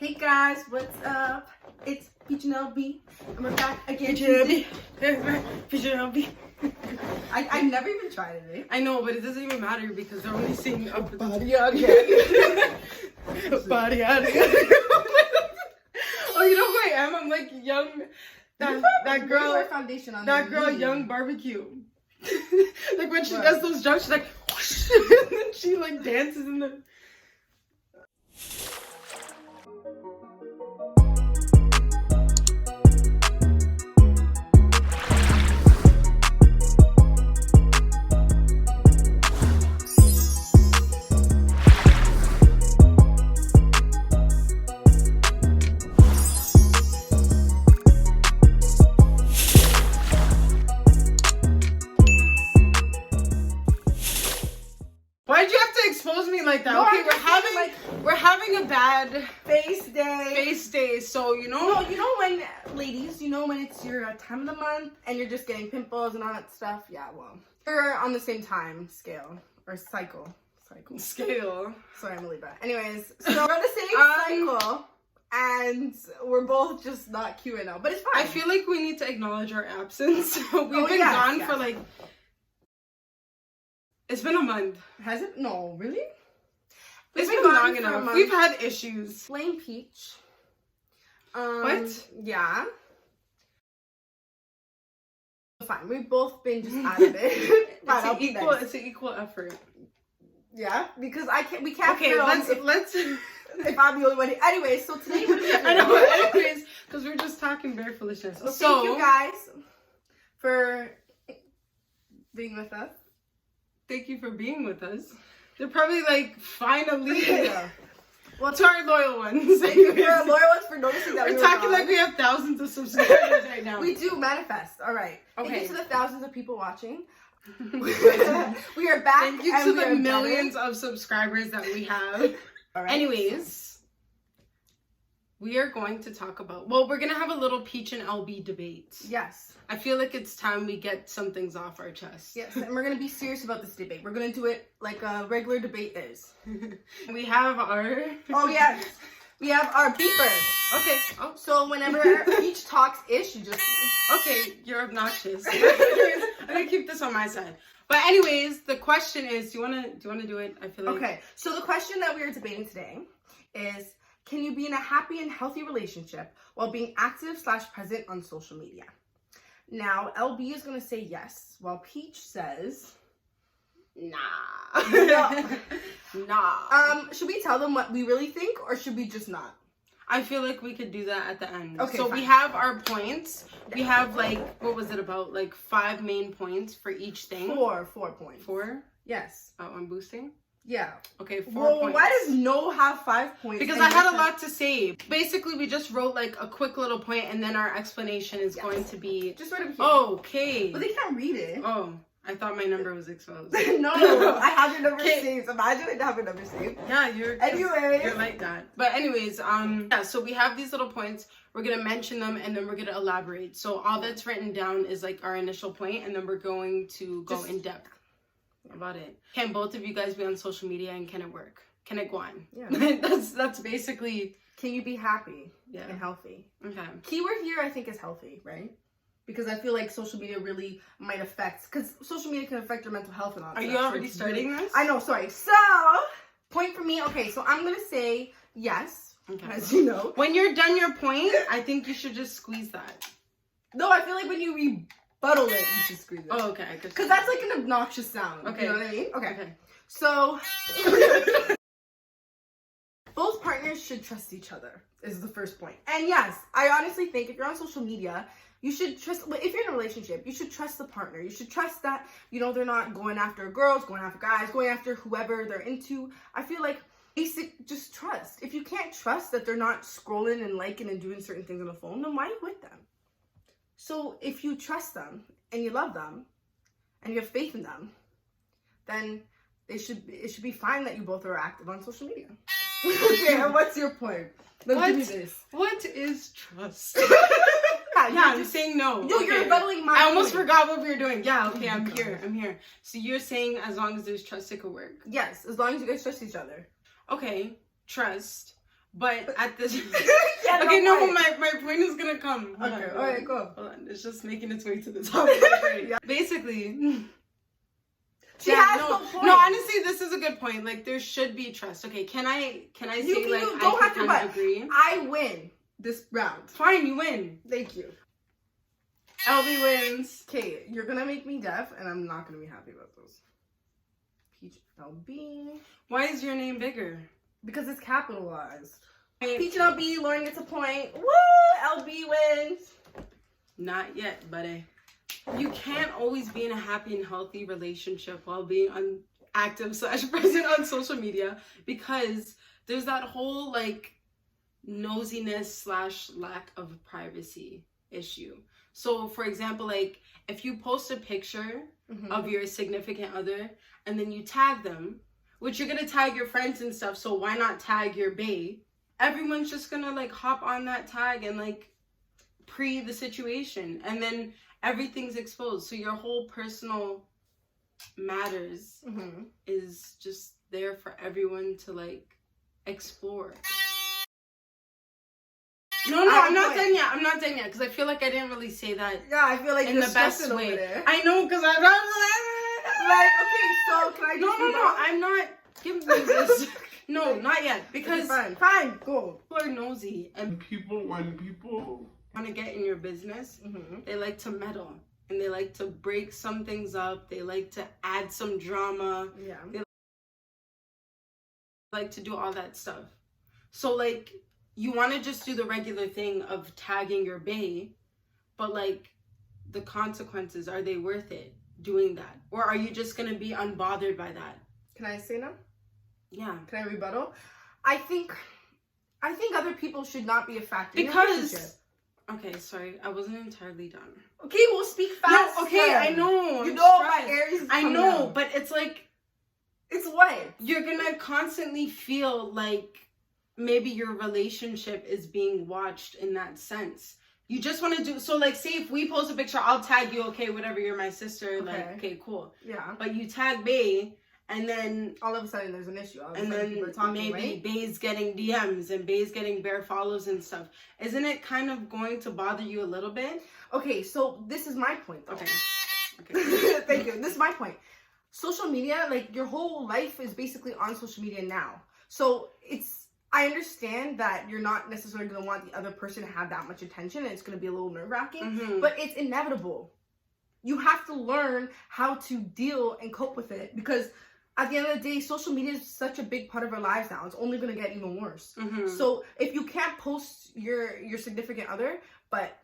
Hey guys, what's up? It's Peach and LB, and we're back again. Peach and LB. I never even tried it. I know, but it doesn't even matter because they're only singing up the Body out here. body out here. Oh, you know who I am? I'm like young. That girl. Foundation on That girl, Young Barbecue. Like when she What? does those jumps, she's like, whoosh, and then she like dances in the. Why'd you have to expose me like that? No, okay, I'm just saying, we're having a bad face day. face day, so you know. No, you know when, ladies, you know when it's your time of the month and you're just getting pimples and all that stuff? Yeah, well, we're on the same time scale or cycle. Scale. Sorry, I'm really bad. Anyways, so we're on the same cycle and we're both just not cute enough, but it's fine. I feel like we need to acknowledge our absence. We've been yes, gone yes. for like. It's been a month. Has it? No, really? It's been been gone long for a enough. month. We've had issues. Blame Peach. What? Yeah. Fine. We've both been just out of it. Fine, I'll be nice. It's an equal effort. Yeah, because we can't Okay, film let's. if I'm the only one. Anyway, so today we're doing I know. Anyways, because we're just talking bare foolishness. So So thank you guys for being with us. thank you for being with us. They're probably like, finally. Yeah. Well, To our loyal ones. thank you for our loyal ones for noticing that We're we talking were like we have thousands of subscribers right now. we do manifest. All right. Thank Okay. you to the thousands of people watching. We are back. Thank you and to we the are millions of subscribers that we have. All right. Anyways, we are going to talk about, well, we're going to have a little Peach and LB debate. Yes. I feel like it's time we get some things off our chest. Yes, and we're going to be serious about this debate. We're going to do it like a regular debate is. We have our... Oh, yes. We have our beepers. Okay. Oh, So whenever Peach talks ish, you just... okay. You're obnoxious. I'm going to keep this on my side. But anyways, the question is, do you want to do it? I feel like... Okay, so the question that we are debating today is, can you be in a happy and healthy relationship while being active/present on social media? Now, LB is going to say yes, while Peach says... Nah. No. Nah. Should we tell them what we really think, or should we just not? I feel like we could do that at the end. Okay, so fine. we have our points. We have like, what was it about? Like 5 main points for each thing. 4 points. 4? Yes. Oh, I'm boosting? Yeah. Okay, 4 Well, points. why does no have 5 points? Because and I had yours a lot to say. Basically, we just wrote like a quick little point and then our explanation is going to be... Just write it here. Okay. But they can't read it. Oh, I thought my number was exposed. No, I have your number Okay. saved. Imagine I didn't have your number saved. Yeah, you're Anyways. like that. But anyways, yeah, so we have these little points. We're gonna mention them and then we're gonna elaborate. So all that's written down is like our initial point, and then we're going to go in depth about it. Can both of you guys be on social media, and can it work? Can it go on? Yeah. that's basically... Can you be happy Yeah. and healthy? Okay. Keyword here, I think, is healthy, right? Because I feel like social media really might affect, because social media can affect your mental health and all that Are stuff, you so already it's starting really- this? I know, sorry. So, point for me, okay, so I'm going to say yes, Okay. as you know. When you're done your point, I think you should just squeeze that. No, I feel like when you rebuttal it, you should squeeze it. Oh, okay. Because that's like an obnoxious sound. Okay. You know what I mean? Okay. Okay. So, both partners should trust each other, is the first point. And yes, I honestly think if you're on social media, you should trust, if you're in a relationship, you should trust the partner. You should trust that, you know, they're not going after girls, going after guys, going after whoever they're into. I feel like basic, just trust. If you can't trust that they're not scrolling and liking and doing certain things on the phone, then why are you with them? So if you trust them and you love them and you have faith in them, then it should be fine that you both are active on social media. Okay, and what's your point? Let's give me this. What is trust? Yeah, Yeah, I'm saying no. No, Okay. you're rebuttaling my I almost point. forgot what we were doing. Yeah, okay, Oh, I'm God. here. So you're saying as long as there's trust, it could work. Yes, as long as you guys trust each other. Okay, trust. But at this Yeah, okay, no no, point. but my point is gonna come. Hold Okay, on, alright, go. Hold on. It's just making its way to the top of my brain. Yeah. Basically, She yeah, has no, no point. no, honestly, this is a good point. Like, there should be trust. Okay, can I say, You like, don't I have to, kind of but agree? I win this round. Fine, you win. Thank you. LB wins. Okay, you're gonna make me deaf, and I'm not gonna be happy about those. Peach LB. Why is your name bigger? Because it's capitalized. Wait, Peach and LB, Lauren gets a point. Woo! LB wins. not yet, buddy. You can't always be in a happy and healthy relationship while being active / present on social media, because there's that whole like nosiness / lack of privacy issue. So for example, like if you post a picture of your significant other and then you tag them, which you're gonna tag your friends and stuff, so why not tag your bae? Everyone's just gonna like hop on that tag and like pre the situation, and then everything's exposed. So your whole personal matters is just there for everyone to like explore. No, I'm not done yet. I'm not done yet because I feel like I didn't really say that Yeah, I feel like in you're the best stressing way. over there. I know, because I'm Like, okay, so can I just no, I'm not. Give me this. No, not yet, because fine, go. people are nosy and When people want to get in your business. They like to meddle and they like to break some things up. They like to add some drama. Yeah. They like to do all that stuff. So like, you want to just do the regular thing of tagging your bae, but like the consequences, are they worth it doing that? Or are you just going to be unbothered by that? Can I say no? Yeah. Can I rebuttal? I think other people should not be a factor in your relationship. Because okay, sorry, I wasn't entirely done. Okay, we'll speak fast. No, okay, I know. You I'm know my stressed. Aries is I coming know, out. but it's like It's what? you're gonna constantly feel like maybe your relationship is being watched in that sense. You just want to do so. Like, say if we post a picture, I'll tag you. Okay, whatever. You're my sister. Like, okay, cool. Yeah. But you tag bae, and then All of a sudden there's an issue. All of a and sudden then people are talking, maybe right? bae's getting DMs and bae's getting bare follows and stuff. Isn't it kind of going to bother you a little bit? Okay, so this is my point. Though. Okay. Thank you. This is my point. Social media, like your whole life is basically on social media now. So I understand that you're not necessarily going to want the other person to have that much attention and it's going to be a little nerve-wracking, but it's inevitable. You have to learn how to deal and cope with it because at the end of the day, social media is such a big part of our lives now. It's only going to get even worse. So if you can't post your significant other, but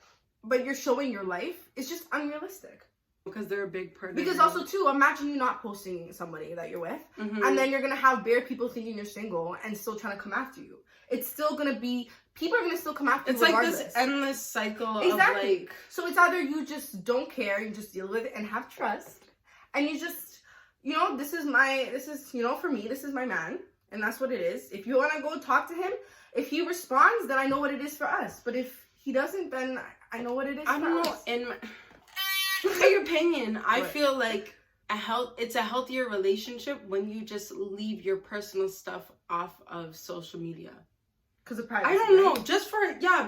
you're showing your life, it's just unrealistic. Because they're a big part. Because also too, imagine you not posting somebody that you're with, and then you're gonna have bare people thinking you're single and still trying to come after you. It's still gonna be people are gonna still come after you. It's like regardless. this endless cycle Exactly. of like. So it's either you just don't care, you just deal with it and have trust, and you just, this is for me, this is my man, and that's what it is. If you wanna go talk to him, if he responds, then I know what it is for us. But if he doesn't, then I know what it is. I don't know. In my opinion, I feel like it's a healthier relationship when you just leave your personal stuff off of social media. Because of privacy. I don't know,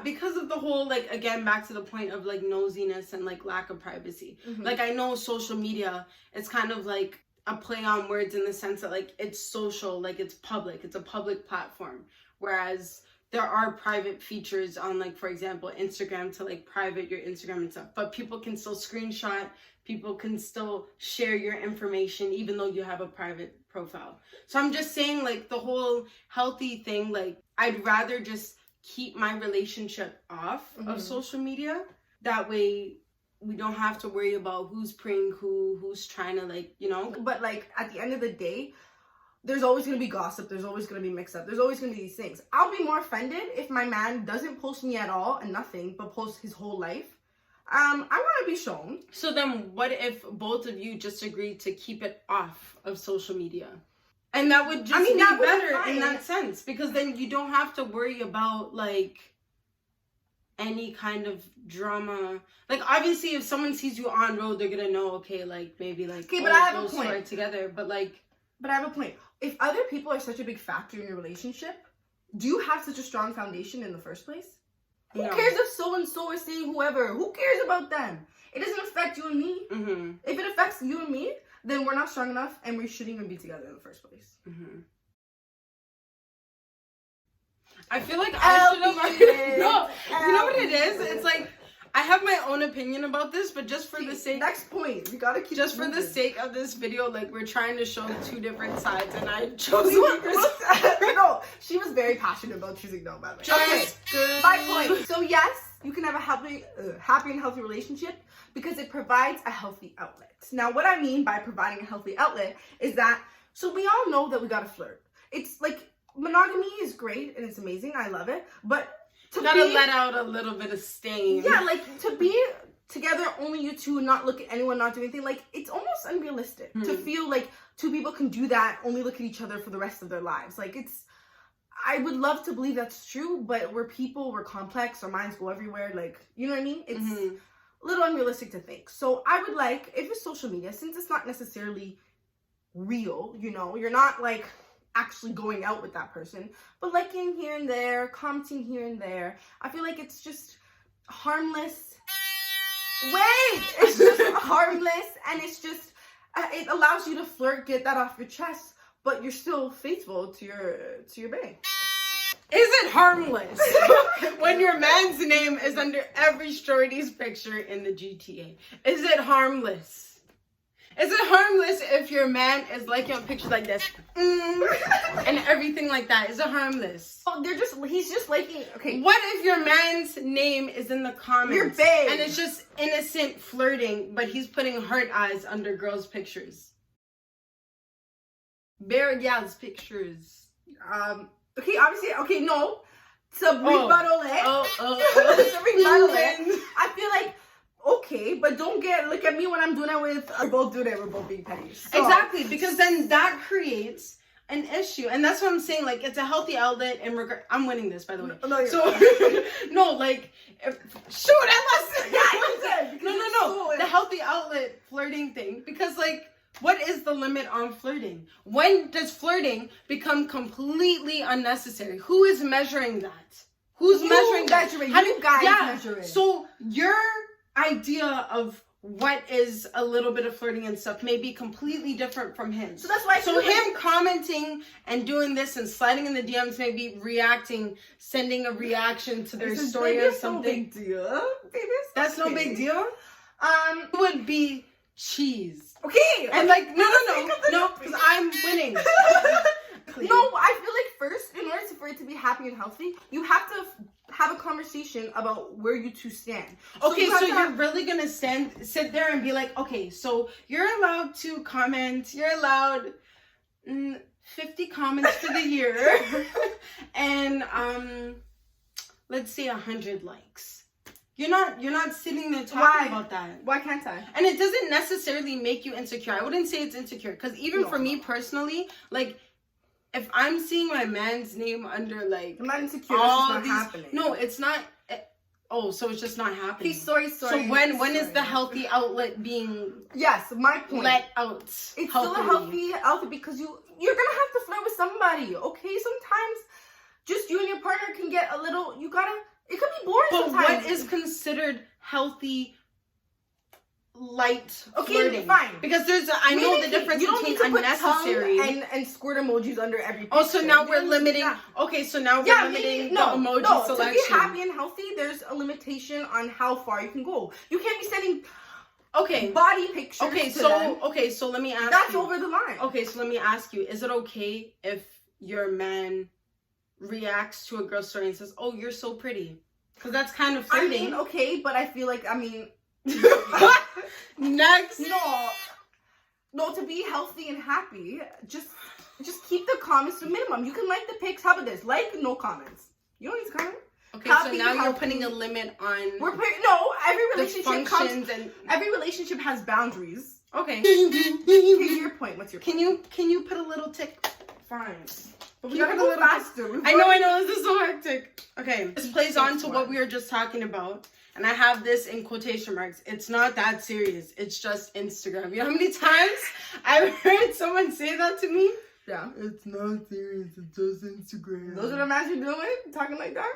because of the whole, like, again, back to the point of like nosiness and like lack of privacy. Like, I know social media, it's kind of like a play on words in the sense that like it's social, like it's public, it's a public platform, whereas there are private features on, like, for example, Instagram to like private your Instagram and stuff, but people can still screenshot, people can still share your information even though you have a private profile. So I'm just saying, like, the whole healthy thing, like, I'd rather just keep my relationship off of social media. That way we don't have to worry about who's preying who's trying to, like, But like at the end of the day, there's always going to be gossip. There's always going to be mix up. There's always going to be these things. I'll be more offended if my man doesn't post me at all and nothing, but posts his whole life. I want to be shown. So then what if both of you just agreed to keep it off of social media? And that would just be better in that sense, because then you don't have to worry about like any kind of drama. Like, obviously if someone sees you on road, they're going to know, okay, like maybe like, okay, but I have a point. Together, but I have a point. If other people are such a big factor in your relationship, do you have such a strong foundation in the first place? Who No. cares if so-and-so is saying whoever? Who cares about them? It doesn't affect you and me. Mm-hmm. If it affects you and me, then we're not strong enough and we shouldn't even be together in the first place. Mm-hmm. I feel like I should have. No, you know what it is? It's like I have my own opinion about this, but just for the sake, next point, we gotta keep just for the moving. sake of this video, like we're trying to show two different sides, and I chose We were- Lakers. no, she was very passionate about choosing no, by the way. Just good. My point. So yes, you can have a happy and healthy relationship because it provides a healthy outlet. Now, what I mean by providing a healthy outlet is that, so we all know that we gotta flirt. It's like, monogamy is great and it's amazing. I love it. But to You gotta be, let out a little bit of steam. yeah, like to be together, only you two, not look at anyone, not do anything, like it's almost unrealistic to feel like two people can do that, only look at each other for the rest of their lives. Like I would love to believe that's true, but we're people, we're complex, our minds go everywhere. Like, you know what I mean? It's a little unrealistic to think. So I would like, if it's social media, since it's not necessarily real, you know, you're not like actually going out with that person, but liking here and there, commenting here and there, I feel like it's just harmless. Wait! It's just harmless, and it's just, it allows you to flirt, get that off your chest, but you're still faithful to your bae. Is it harmless when your man's name is under every shorty's picture in the GTA? Is it harmless? Is it harmless if your man is liking pictures like this and everything like that? Is it harmless? Oh, he's just liking, okay. What if your man's name is in the comments? Your bae. And it's just innocent flirting, but he's putting heart eyes under girls' pictures. Bare gals' pictures. Okay, obviously, okay, no. To rebuttal it. To rebuttal it. I feel like, okay, but don't look at me when I'm doing it with, we're both doing it, we're both being petty. So. Exactly, because then that creates an issue. And that's what I'm saying, like, it's a healthy outlet in regard, I'm winning this, by the way. No, you're So, no, like, shoot, I must. Yeah, you did. No. The healthy outlet flirting thing, because, like, what is the limit on flirting? When does flirting become completely unnecessary? Who is measuring that? Who's measuring that? How do you guys measure it? So your idea of what is a little bit of flirting and stuff may be completely different from him. So that's why. So him commenting and doing this and sliding in the DMs, maybe reacting, sending a reaction to their story or something. No big deal. Baby, That's no big deal. It would be cheese. Okay. And like, no, because I'm winning. No, I feel like first, in order for it to be happy and healthy, you have to have a conversation about where you two stand. Okay, so you're really gonna sit there and be like, okay, so you're allowed to comment, you're allowed 50 comments for the year, and let's say 100 likes. You're not sitting there talking about that. Why can't I? And it doesn't necessarily make you insecure. I wouldn't say it's insecure, because even for me personally, like, if I'm seeing my man's name under, like, I'm not insecure. all this is not happening. No, it's not. So it's just not happening. Okay, sorry. So when is the healthy outlet being? Yes, my point. Let out. It's still a healthy outlet because you're gonna have to flirt with somebody. Okay, sometimes just you and your partner can get a little. It could be boring but sometimes. What is considered healthy? Light flirting. Fine. Because I know the difference between unnecessary and squirt emojis under every picture. Oh, so now we're limiting. Okay, so now we're limiting the emoji selection. To be happy and healthy, there's a limitation on how far you can go. You can't be sending body pictures. So let me ask That's you. over the line. Okay, so let me ask you, is it okay if your man reacts to a girl's story and says, "Oh, you're so pretty"? Because that's kind of flirting. I mean, okay, but I feel like Next. No, to be healthy and happy, just keep the comments to a minimum. You can like the pics. How about this? Like, no comments. You don't need to comment. Okay, happy, so now you're putting a limit on. Every relationship every relationship has boundaries. Okay. Here's your point. What's your point? Can you put a little tick? Fine. But we gotta go faster. I know. This is so hectic. Okay. This plays on to what we were just talking about. And I have this in quotation marks. It's not that serious. It's just Instagram. You know how many times I've heard someone say that to me? Yeah. It's not serious. It's just Instagram. Those are the matches you're doing? Talking like that?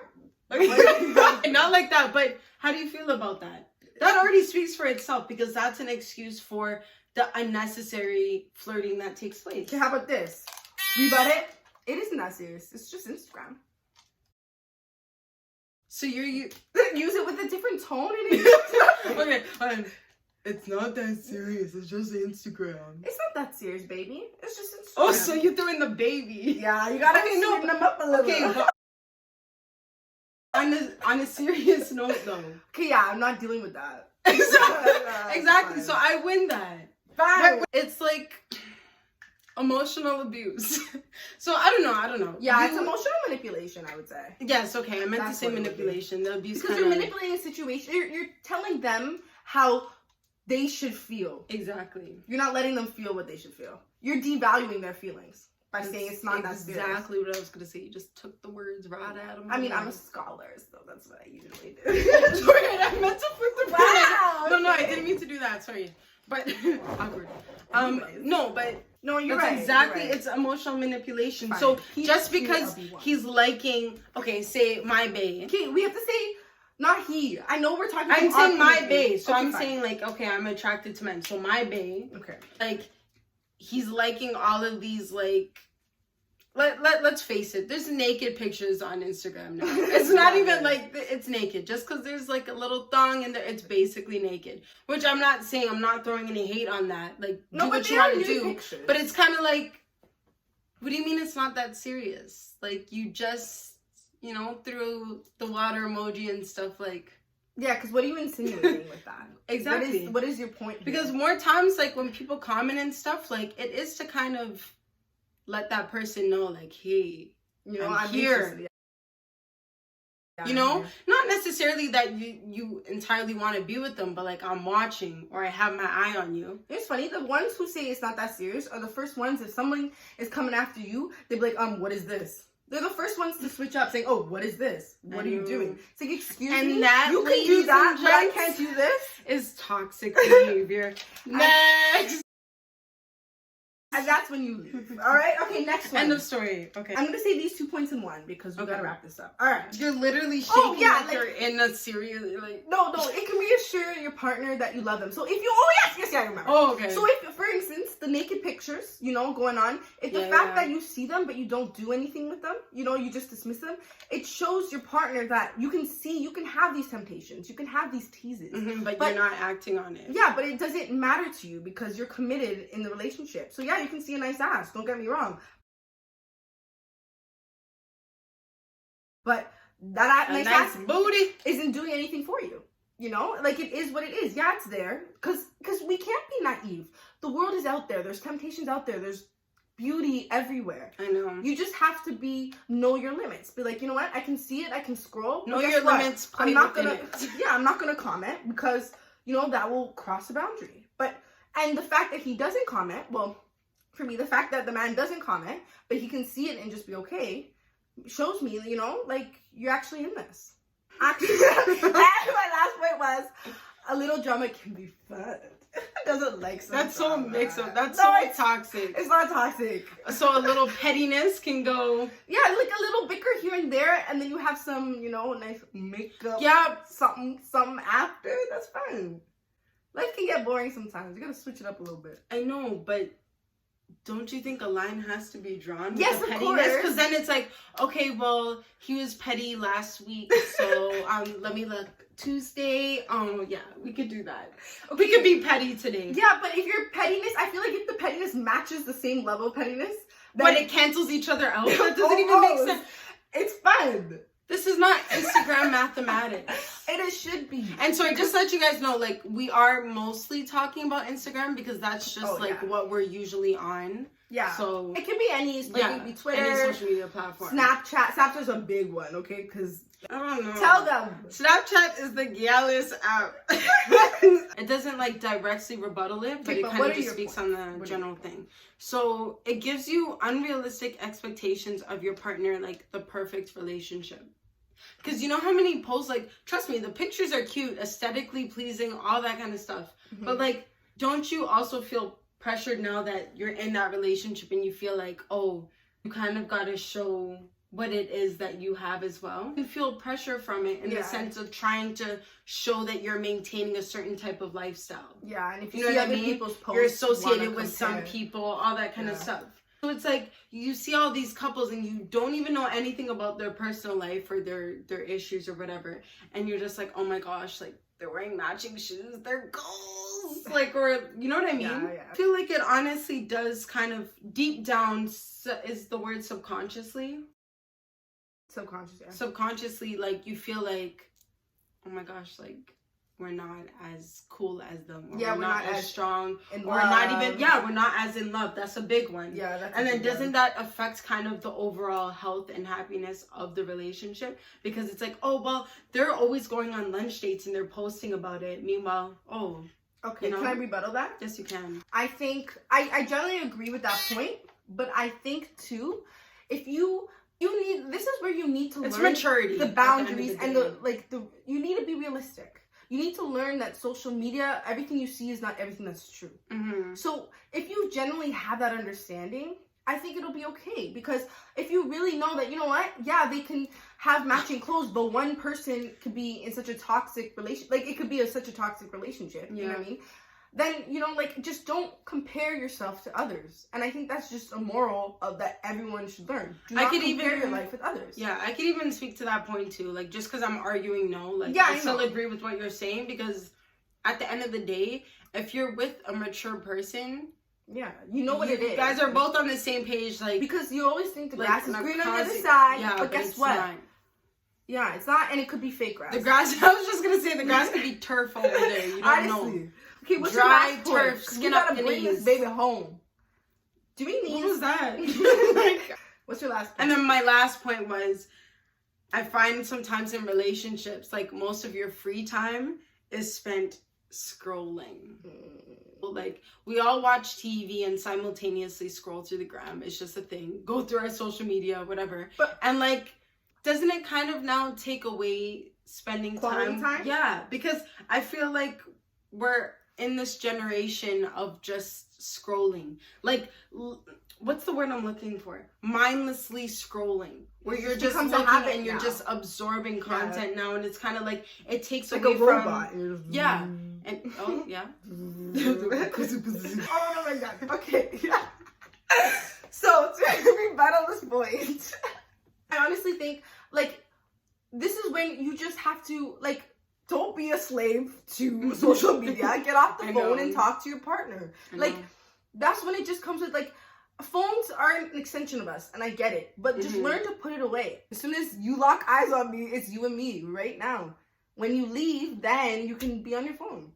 Not like that, but how do you feel about that? That already speaks for itself because that's an excuse for the unnecessary flirting that takes place. Okay, how about this? Rebut it. It isn't that serious. It's just Instagram. So you use it with a different tone. And okay, it's not that serious. It's just Instagram. It's not that serious, baby. It's just Instagram. Oh, so you threw in the baby. Yeah, you gotta sweeten them up a little. Okay, but on a serious note, though. Okay, yeah, I'm not dealing with that. Exactly. So I win that. Fine. It's like emotional abuse. So I don't know. Yeah, it's emotional manipulation, I would say. Yes, okay. I meant That's to say what it would be. manipulation. The abuse Because you're manipulating a situation. You're telling them how they should feel. Exactly. You're not letting them feel what they should feel. You're devaluing their feelings by saying it's not that serious. Exactly what I was gonna say. You just took the words right out of my I mean, mouth. I'm a scholar, so that's what I usually do. I meant to put the Wow, No, I okay. didn't mean to do that. Sorry, but awkward. Anyways. No, but No, you're that's right. exactly. You're right. It's emotional manipulation. Fine. So He's just cute, because I'll be one. he's liking, okay, say my bae. Okay, we have to say not he. I know we're talking. I'm about saying my our bae, so okay, I'm fine. saying like, okay, I'm attracted to men. So my bae, Okay. like, he's liking all of these like. Let's face it, there's naked pictures on Instagram now. It's not even like it's naked. Just because there's like a little thong in there, it's basically naked. Which I'm not saying, I'm not throwing any hate on that. Like, No, do but what they you are want to nude do. pictures. But it's kind of like, what do you mean it's not that serious? Like, you just, threw the water emoji and stuff like. Yeah, because what are you insinuating with that? Exactly. What is your point? Because here? more times, like, when people comment and stuff, like, it is to kind of let that person know, like, hey, I'm here. interested. Not necessarily that you entirely want to be with them, but like, I'm watching or I have my eye on you. It's funny, the ones who say it's not that serious are the first ones. If someone is coming after you, they'd be like, what is this? They're the first ones to switch up, saying, oh, what is this? What are you doing? It's like, excuse And me, that, you can do ladies that, and but I gents, can't do this? Is toxic behavior. Next! And that's when you leave. All right? Okay, next one. End of story. Okay. I'm going to say these 2 points in one because we got to wrap this up. All right. You're literally shaking like you're like, in a serious, like... No, it can reassure your partner that you love them. So if you, yes, I remember. Oh, okay. So if, for instance, the naked pictures, going on, if the fact that you see them but you don't do anything with them, you just dismiss them, it shows your partner that you can have these temptations, you can have these teases. Mm-hmm, but you're not acting on it. Yeah, but it doesn't matter to you because you're committed in the relationship. So yeah, you can see a nice ass, don't get me wrong. But that nice ass booty isn't doing anything for you. Like, it is what it is. Yeah, it's there. Because we can't be naive. The world is out there. There's temptations out there. There's beauty everywhere. I know. You just have to know your limits. Be like, you know what? I can see it. I can scroll. Know your limits. I'm not gonna comment because, that will cross a boundary. And the fact that he doesn't comment, well, for me, the fact that the man doesn't comment, but he can see it and just be okay, shows me, like, you're actually in this. Actually, and my last point was, a little drama can be fun. Doesn't like some That's so drama. mixed up. That's No, so toxic. It's not toxic. So a little pettiness can go. Yeah, like a little bicker here and there, and then you have some, nice makeup. Yeah. Something after. That's fine. Life can get boring sometimes. You gotta switch it up a little bit. I know, but don't you think a line has to be drawn with Yes, the of pettiness? course. Because then it's like, okay, well, he was petty last week, so let me look. Tuesday, yeah, we could do that. Okay. We could be petty today. Yeah, but if your pettiness, I feel like if the pettiness matches the same level of pettiness, but it cancels each other out. That doesn't even make sense. It's fun. This is not Instagram mathematics. It should be. And so I just let you guys know, like, we are mostly talking about Instagram because that's just what we're usually on. Yeah. So it can be any, it can be Twitter, any social media platform. Snapchat. Snapchat's a big one, okay? Because I don't know. Tell them. Snapchat is the gallus app. It doesn't like directly rebuttal it, but it kind of just speaks on the general thing. So it gives you unrealistic expectations of your partner, like the perfect relationship. Because you know how many posts, like, trust me, the pictures are cute, aesthetically pleasing, all that kind of stuff. Mm-hmm. But like, don't you also feel pressured now that you're in that relationship and you feel like, oh, you kind of got to show what it is that you have as well. You feel pressure from it in the sense of trying to show that you're maintaining a certain type of lifestyle. Yeah, and if you know see what I other mean, people's posts, you're associated with compare. some people, all that kind of stuff. So it's like you see all these couples and you don't even know anything about their personal life or their issues or whatever, and you're just like, oh my gosh, like they're wearing matching shoes, they're goals, like, or you know what I mean? Yeah. I feel like it honestly does kind of deep down is the word subconsciously. Subconsciously, like you feel like, oh my gosh, like we're not as cool as them, or we're not as strong, or not even, we're not as in love. That's a big one. Yeah, that's and then doesn't that affect kind of the overall health and happiness of the relationship? Because it's like, oh well, they're always going on lunch dates and they're posting about it. Meanwhile, okay, can I rebuttal that? Yes, you can. I think I generally agree with that point, but I think too, if you need, this is where you need to learn maturity, the boundaries, and you need to be realistic. You need to learn that social media, everything you see is not everything that's true. Mm-hmm. So if you generally have that understanding, I think it'll be okay. Because if you really know that, you know what, they can have matching clothes, but one person could be in such a toxic relationship, like it could be such a toxic relationship, you know what I mean? Then, just don't compare yourself to others. And I think that's just a moral that everyone should learn. Do not compare your life with others. Yeah, I could even speak to that point too. Like, just because I'm arguing I still agree with what you're saying, because at the end of the day, if you're with a mature person, you know what it is. You guys are both on the same page, like, because you always think the grass is green on the other side, but guess what? Not. Yeah, it's not, and it could be fake grass. The grass, I was just gonna say, the grass could be turf over there. You don't know. Okay, what's dry your last turf, point? skin We up gotta bring this baby home. Do we need? What was that? What's your last point? And then my last point was, I find sometimes in relationships, like most of your free time is spent scrolling. Like, we all watch TV and simultaneously scroll through the gram. It's just a thing. Go through our social media, whatever. And like, doesn't it kind of now take away spending quality time? Yeah, because I feel like we're in this generation of just scrolling. Like, what's the word I'm looking for? Mindlessly scrolling. Where you're just looking and you're just absorbing content now, and it's kind of like it takes like away a robot. And oh my god. Okay. So to rebuttal this point, I honestly think like this is when you just have to don't be a slave to social media. Get off the phone and talk to your partner. That's when it just comes with phones are an extension of us, and I get it, but just learn to put it away. As soon as you lock eyes on me, it's you and me right now. When you leave, then you can be on your phone.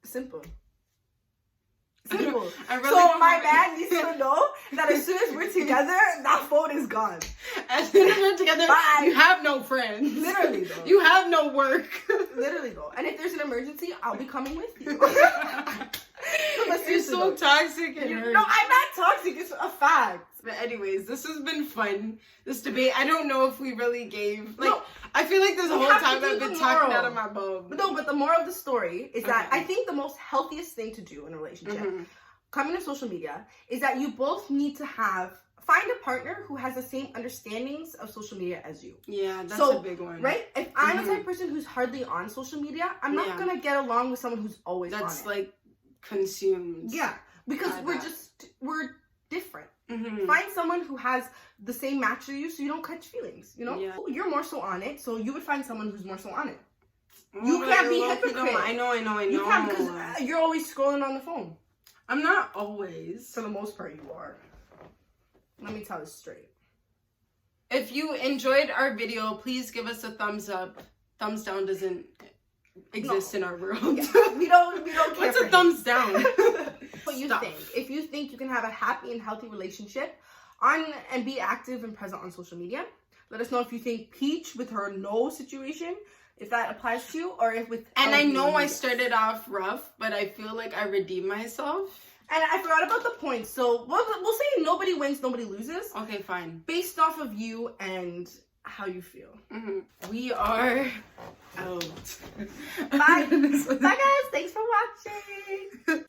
Simple. So my man needs to know that as soon as we're together, that phone is gone. As soon as we're together, you have no friends. Literally, though. You have no work. Literally, though. And if there's an emergency, I'll be coming with you. You're so toxic. No, I'm not toxic. It's a fact. But anyways, this has been fun. This debate, I don't know if we really gave. No, I feel like this whole time I've been talking out of my bum. No, but the moral of the story is that I think the most healthiest thing to do in a relationship, coming to social media, is that you both need to find a partner who has the same understandings of social media as you. Yeah, that's a big one. Right? If I'm the type of person who's hardly on social media, I'm not going to get along with someone who's always on it. That's consumed. Yeah, because we're different. Find someone who has the same match as you so you don't catch feelings, Yeah. You're more so on it, so you would find someone who's more so on it. You can't be hypocrite. I know. You can't, because you're always scrolling on the phone. I'm not always. For the most part, you are. Let me tell this straight. If you enjoyed our video, please give us a thumbs up. Thumbs down doesn't exist in our world. Yeah, we don't care. What's a thumbs down? What you think? If you think you can have a happy and healthy relationship and be active and present on social media, let us know if you think Peach with her no situation, if that applies to you, or if with. And I know I started off rough, but I feel like I redeemed myself. And I forgot about the points, so we'll say nobody wins, nobody loses. Okay, fine. Based off of you and how you feel. We are out. Bye. Bye, guys. Thanks for watching.